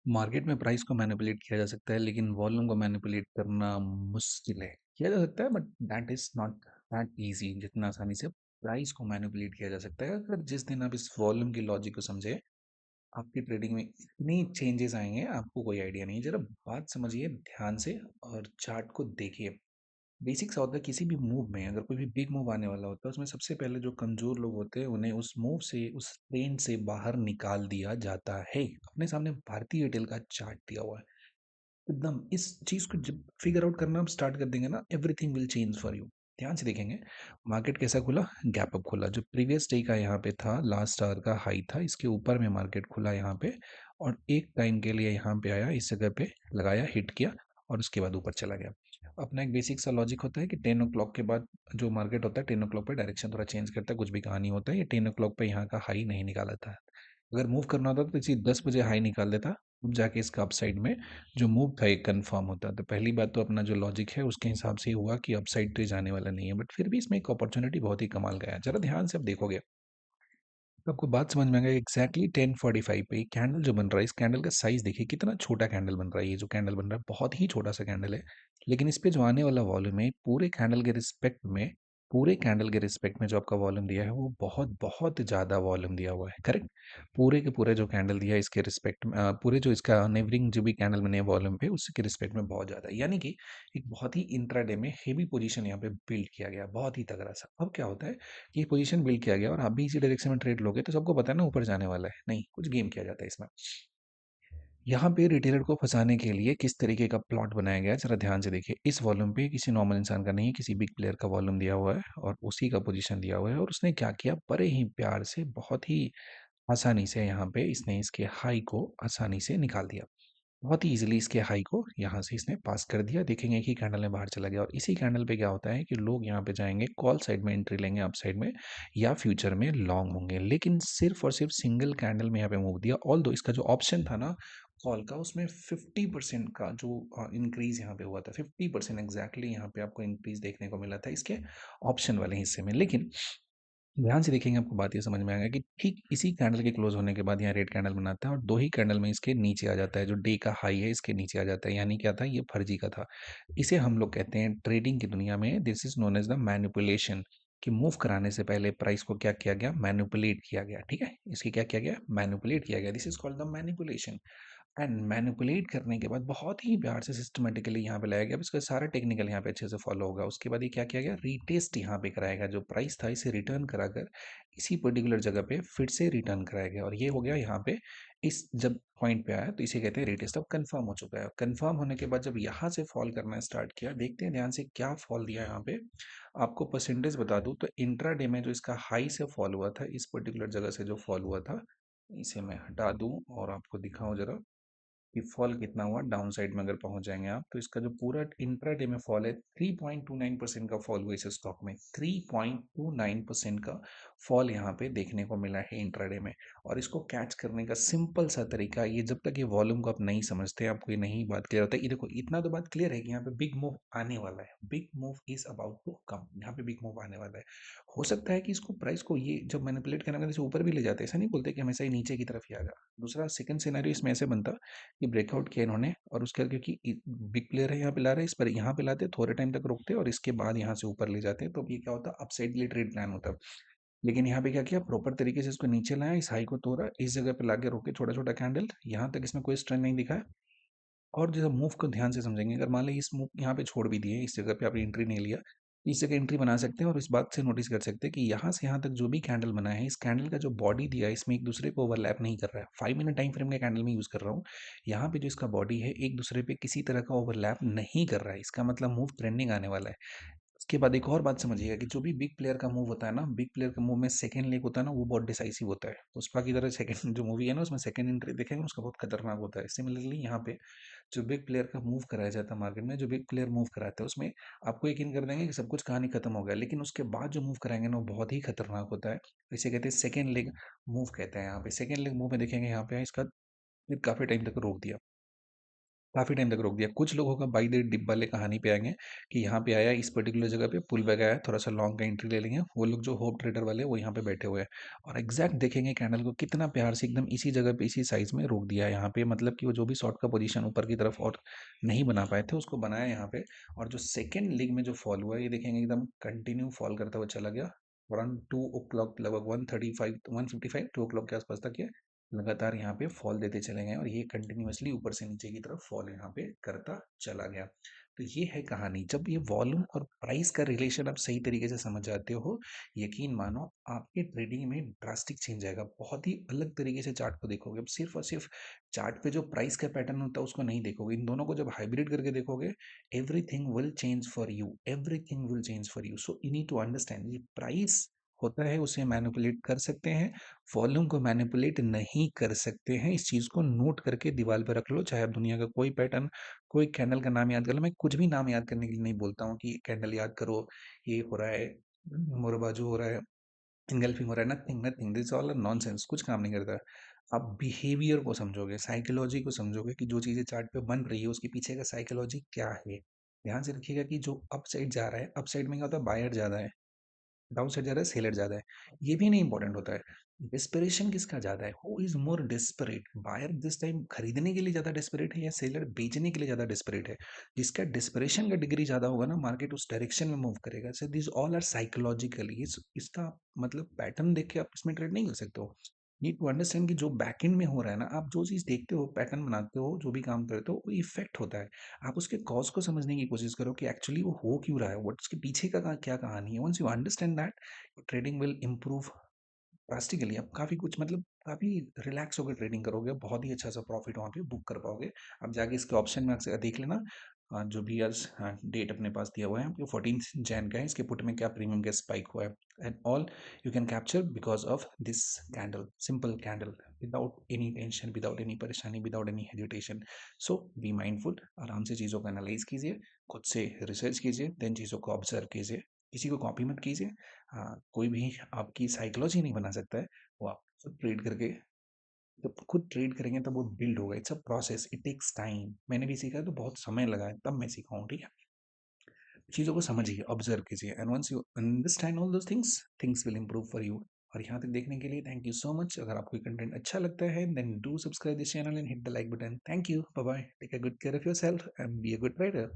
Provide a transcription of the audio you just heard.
Market में price को manipulate किया जा सकता है, लेकिन वॉल्यूम को मैनिपुलेट करना मुश्किल है। किया जा सकता है, but that is not that easy जितना आसानी से प्राइस को मैनिपुलेट किया जा सकता है। अगर जिस दिन आप इस वॉल्यूम की लॉजिक को समझे, आपकी ट्रेडिंग में इतनी चेंजेस आएँगे, आपको कोई आइडिया नहीं है। ज़रा बात समझिए ध्यान से और चार्ट को देखिए। बेसिक सा होता है किसी भी मूव में, अगर कोई भी बिग मूव आने वाला होता है, उसमें सबसे पहले जो कमज़ोर लोग होते हैं, उन्हें उस मूव से, उस ट्रेंड से बाहर निकाल दिया जाता है। अपने सामने भारतीय एयरटेल का चार्ट दिया हुआ है। एकदम इस चीज़ को जब फिगर आउट करना आप स्टार्ट कर देंगे ना, everything will change for you. ध्यान से देखेंगे, मार्केट कैसा खुला? गैप अप खुला। जो प्रीवियस डे का यहाँ पे था, लास्ट आवर का हाई था, इसके ऊपर में मार्केट खुला यहाँ पे, और एक टाइम के लिए यहाँ पे आया, इस जगह पे लगाया, हिट किया, और उसके बाद ऊपर चला गया। अपना एक बेसिक सा लॉजिक होता है कि 10 ओ क्लॉक के बाद जो मार्केट होता है, 10 ओ क्लॉक पे डायरेक्शन थोड़ा चेंज करता है, कुछ भी कहानी होता है। ये 10 ओ क्लॉक पे यहाँ का हाई नहीं निकाला था। अगर मूव करना होता तो इसी 10 बजे हाई निकाल देता, अब जाके इसका अपसाइड में जो मूव था एक कंफर्म होता। तो पहली बात तो अपना जो लॉजिक है उसके हिसाब से ही हुआ कि अपसाइड तो जाने वाला नहीं है, बट फिर भी इसमें एक अपॉर्चुनिटी बहुत ही कमाल का है। जरा ध्यान से अब देखोगे तो आपको बात समझ में आएगा। एग्जैक्टली 10:45 पे कैंडल जो बन रहा है, इस कैंडल का साइज देखिए कितना छोटा कैंडल बन रहा है। ये जो कैंडल बन रहा है बहुत ही छोटा सा कैंडल है, लेकिन इस पे जो आने वाला वॉल्यूम है पूरे कैंडल के रिस्पेक्ट में जो आपका वॉल्यूम दिया है वो बहुत बहुत ज़्यादा वॉल्यूम दिया हुआ है। करेक्ट? पूरे के पूरे जो कैंडल दिया है इसके रिस्पेक्ट में, पूरे जो इसका नेबरिंग जो भी कैंडल बने वॉल्यूम पे, उसके रिस्पेक्ट में बहुत ज़्यादा है। यानी कि एक बहुत ही इंट्राडे में हेवी पोजीशन यहाँ पे बिल्ड किया गया, बहुत ही तगड़ा सा। अब क्या होता है, ये पोजीशन बिल्ड किया गया और आप भी इसी डायरेक्शन में ट्रेड लोगे तो सबको पता है ना ऊपर जाने वाला है। नहीं, कुछ गेम किया जाता है इसमें। यहाँ पे रिटेलर को फंसाने के लिए किस तरीके का प्लॉट बनाया गया है, जरा ध्यान से देखिए। इस वॉल्यूम पे किसी नॉर्मल इंसान का नहीं है, किसी बिग प्लेयर का वॉल्यूम दिया हुआ है और उसी का पोजीशन दिया हुआ है, और उसने क्या किया, बड़े ही प्यार से, बहुत ही आसानी से यहाँ पे इसने इसके हाई को आसानी से निकाल दिया। बहुत ही ईज़िली इसके हाई को यहाँ से इसने पास कर दिया। देखेंगे कि कैंडल में बाहर चला गया, और इसी कैंडल पे क्या होता है कि लोग यहाँ पे जाएँगे, कॉल साइड में एंट्री लेंगे, अप साइड में, या फ्यूचर में लॉन्ग होंगे। लेकिन सिर्फ़ और सिर्फ़ सिंगल कैंडल में यहाँ पे मूव दिया। ऑल्दो इसका जो ऑप्शन था ना कॉल का, उसमें 50% का जो इंक्रीज़ यहाँ पे हुआ था, 50% एग्ज़ैक्टली यहाँ पे आपको इंक्रीज़ देखने को मिला था इसके ऑप्शन वाले हिस्से में। लेकिन ध्यान से देखेंगे आपको बात ये समझ में आएगा कि ठीक इसी कैंडल के क्लोज होने के बाद यहाँ रेड कैंडल बनाता है और दो ही कैंडल में इसके नीचे आ जाता है। जो डे का हाई है इसके नीचे आ जाता है, यानी क्या था, ये फर्जी का था। इसे हम लोग कहते हैं ट्रेडिंग की दुनिया में, this is known as the manipulation. कि मूव कराने से पहले प्राइस को क्या किया गया, मैनिपुलेट किया गया। ठीक है, इसकी क्या किया गया, मैनिपुलेट किया गया। This is called the manipulation. And manipulate करने के बाद बहुत ही प्यार से सिस्टमेटिकली यहाँ पे लाया गया। अब इसका सारा टेक्निकल यहाँ पे अच्छे से फॉलो होगा। उसके बाद ये क्या किया गया, रीटेस्ट यहाँ पे कराएगा। जो प्राइस था इसे रिटर्न कराकर इसी पर्टिकुलर जगह पे फिर से रिटर्न कराया गया, और ये हो गया यहाँ पे। इस जब पॉइंट पे आया तो इसे कहते हैं रीटेस्ट। अब कंफर्म हो चुका है। कंफर्म होने के बाद जब यहाँ से फॉल करना स्टार्ट किया, देखते हैं ध्यान से क्या फॉल दिया यहाँ पे। आपको परसेंटेज बता दूं तो इंट्रा डे में जो इसका हाई से फॉल हुआ था, इस पर्टिकुलर जगह से जो फॉल हुआ था, इसे मैं हटा दूं और आपको दिखाऊं जरा कि फॉल कितना हुआ। डाउन साइड में अगर पहुंच जाएंगे आप, तो इसका जो पूरा इंट्राडे में फॉल है, 3.29% का फॉल हुआ इस स्टॉक में। 3.29% का फॉल यहाँ पे देखने को मिला है इंट्राडे में। और इसको कैच करने का सिंपल सा तरीका ये, जब तक ये वॉल्यूम को आप नहीं समझते, आपको ये नहीं बात क्लियर होता है। ये देखो, इतना तो बात क्लियर है कि यहाँ पे बिग मूव आने वाला है, big move is about to come. यहाँ पे बिग मूव आने वाला है। हो सकता है कि इसको प्राइस को ये जब मैनिपुलेट करने जैसे ऊपर भी ले जाते हैं, ऐसा नहीं बोलते कि हमेशा ही नीचे की तरफ ही आएगा। दूसरा सेकंड सिनेरियो इसमें ऐसे बनता कि ब्रेकआउट किया इन्होंने, और उसके बाद क्योंकि बिग प्लेयर है यहाँ पे ला रहे हैं, इस पर यहाँ पे लाते, थोड़े टाइम तक रुकते और इसके बाद यहाँ से ऊपर ले जाते हैं, तो अब ये क्या होता, अपसाइड के लिए ट्रेड प्लान होता। लेकिन यहाँ पे क्या किया, प्रॉपर तरीके से इसको नीचे लाया, इस हाई को तोड़ा, इस जगह पे लाके रोके, छोटा छोटा कैंडल, यहाँ तक इसमें कोई स्ट्रेंथ नहीं दिखा है। और जब मूव को ध्यान से समझेंगे, अगर मान लीजिए इस मूव यहाँ पे छोड़ भी दिए, इस जगह पे आपने एंट्री नहीं लिया, इस जगह एंट्री बना सकते हैं। और इस बात से नोटिस कर सकते हैं कि यहाँ से यहाँ तक जो भी कैंडल बना है, इस कैंडल का जो बॉडी दिया है, इसमें एक दूसरे को ओवरलैप नहीं कर रहा है। 5 मिनट टाइम फ्रेम का कैंडल में यूज़ कर रहा हूँ। यहाँ पे जो इसका बॉडी है, एक दूसरे पे किसी तरह का ओवरलैप नहीं कर रहा है। इसका मतलब मूव ट्रेंडिंग आने वाला है। उसके बाद एक और बात समझिएगा कि जो भी बिग प्लेयर का मूव होता है ना, बिग प्लेयर का मूव में सेकंड लेग होता है ना, वो बहुत डिसाइसिव होता है। पुष्पा की तरह सेकंड जो मूवी है ना, उसमें सेकंड एंट्री देखेंगे, उसका बहुत खतरनाक होता है। सिमिलरली यहाँ पे जो बिग प्लेयर का मूव कराया जाता है मार्केट में, जो बिग प्लेयर मूव कराता है, उसमें आपको यकीन कर देंगे कि सब कुछ कहानी खत्म हो गया, लेकिन उसके बाद जो मूव कराएंगे ना, वो बहुत ही खतरनाक होता है। इसे कहते हैं सेकंड लेग मूव कहते हैं। यहाँ पे सेकंड लेग मूव में देखेंगे, यहाँ पे इसका फिर काफी टाइम तक रोक दिया। काफ़ी टाइम तक रोक दिया। कुछ लोगों का बाय द डिप वाले कहानी पे आएँगे कि यहाँ पे आया इस पर्टिकुलर जगह पे पुल बैक आया, थोड़ा-सा लॉन्ग का एंट्री ले लेंगे। वो लोग जो होप ट्रेडर वाले हैं वो यहाँ पे बैठे हुए हैं और एग्ज़ैक्ट देखेंगे कैंडल को कितना प्यार से एकदम इसी जगह पे इसी साइज़ में रोक दिया है यहाँ पे, मतलब कि वो जो भी शॉर्ट का पोज़ीशन ऊपर की तरफ और नहीं बना पाए थे उसको बनाया यहाँ पे। और जो सेकंड लेग में जो फॉल हुआ है ये देखेंगे एकदम कंटिन्यू फॉल करता हुआ चला गया। अराउंड 2 ओ क्लॉक लगभग 1:35 1:55 2 ओ क्लॉक के आस-पास तक ये लगातार यहाँ पे फॉल देते चले गए और ये कंटिन्यूअसली ऊपर से नीचे की तरफ फॉल यहाँ पे करता चला गया। तो ये है कहानी। जब ये वॉल्यूम और प्राइस का रिलेशन आप सही तरीके से समझ जाते हो, यकीन मानो आपके ट्रेडिंग में ड्रास्टिक चेंज आएगा। बहुत ही अलग तरीके से चार्ट को देखोगे। अब सिर्फ और सिर्फ चार्ट पे जो प्राइस का पैटर्न होता है उसको नहीं देखोगे। इन दोनों को जब हाइब्रिड करके देखोगे, everything will change for you, everything will change for you. So you need to understand, ये प्राइस होता है उसे मैनिपुलेट कर सकते हैं, वॉल्यूम को मैनिपुलेट नहीं कर सकते हैं। इस चीज़ को नोट करके दीवार पे रख लो, चाहे आप दुनिया का कोई पैटर्न, कोई कैंडल का नाम याद कर लो। मैं कुछ भी नाम याद करने के लिए नहीं बोलता हूँ कि कैंडल याद करो, ये हो रहा है, मुरबाजू हो रहा है, इंगल्फिंग हो रहा है। Nothing nothing, this all nonsense, कुछ काम नहीं करता। आप बिहेवियर को समझोगे, साइकोलॉजी को समझोगे कि जो चीज़ें चार्ट पे बन रही है उसके पीछे का साइकोलॉजी क्या है। ध्यान से रखिएगा कि जो अप साइड जा रहा है, अप साइड में क्या होता है, बायर ज़्यादा है, डाउन साइड ज़्यादा है, सेलर ज़्यादा है। ये भी नहीं इंपॉर्टेंट होता है। डेस्परेशन किसका ज़्यादा है? Who is more desperate? Buyer this time खरीदने के लिए ज़्यादा डेस्परेट है या सेलर बेचने के लिए ज़्यादा डेस्परेट है? जिसका डेस्परेशन का डिग्री ज़्यादा होगा ना, मार्केट उस डायरेक्शन में मूव करेगा। So this all are psychologically, इसका मतलब पैटर्न देख के आप इसमें ट्रेड नहीं कर सकते हो। नीड टू अंडरस्टैंड कि जो बैकएंड में हो रहा है ना, आप जो चीज़ देखते हो, पैटर्न बनाते हो, जो भी काम करते हो, वो इफेक्ट होता है। आप उसके कॉज को समझने की कोशिश करो कि एक्चुअली वो हो क्यों रहा है, व्हाट उसके पीछे का क्या कहानी है। Once you understand that, trading will improve drastically. आप काफ़ी कुछ मतलब काफ़ी रिलैक्स होकर ट्रेडिंग करोगे, बहुत ही अच्छा सा प्रॉफिट वहाँ पे बुक कर पाओगे। आप जाके इसके ऑप्शन में अक्सर देख लेना। जो भी आज डेट अपने पास दिया हुआ है आपको 14 जैन का है, इसके पुट में क्या प्रीमियम का स्पाइक हुआ है, and all you can capture because of this candle, simple candle, without any tension, without any परेशानी, without any hesitation. So be mindful, आराम से चीज़ों को एनालाइज कीजिए, खुद से रिसर्च कीजिए, देन चीज़ों को ऑब्जर्व कीजिए, किसी को कॉपी मत कीजिए। हाँ, कोई भी आपकी साइकोलॉजी नहीं बना सकता है। वो आप खुद ट्रेड करके, जब खुद ट्रेड करेंगे तब वो बिल्ड होगा। It's a process, it takes time. मैंने भी सीखा है तो बहुत समय लगा है, तब मैं सीखा हूँ, ठीक है। चीज़ों को समझिए, ऑब्जर्व कीजिए, and once you understand all those things, things will improve for you. और यहाँ तक देखने के लिए थैंक यू सो मच। अगर आपको कंटेंट अच्छा लगता है then do subscribe this channel and hit the like button. Thank you, bye bye, take a good care of yourself and be a good trader.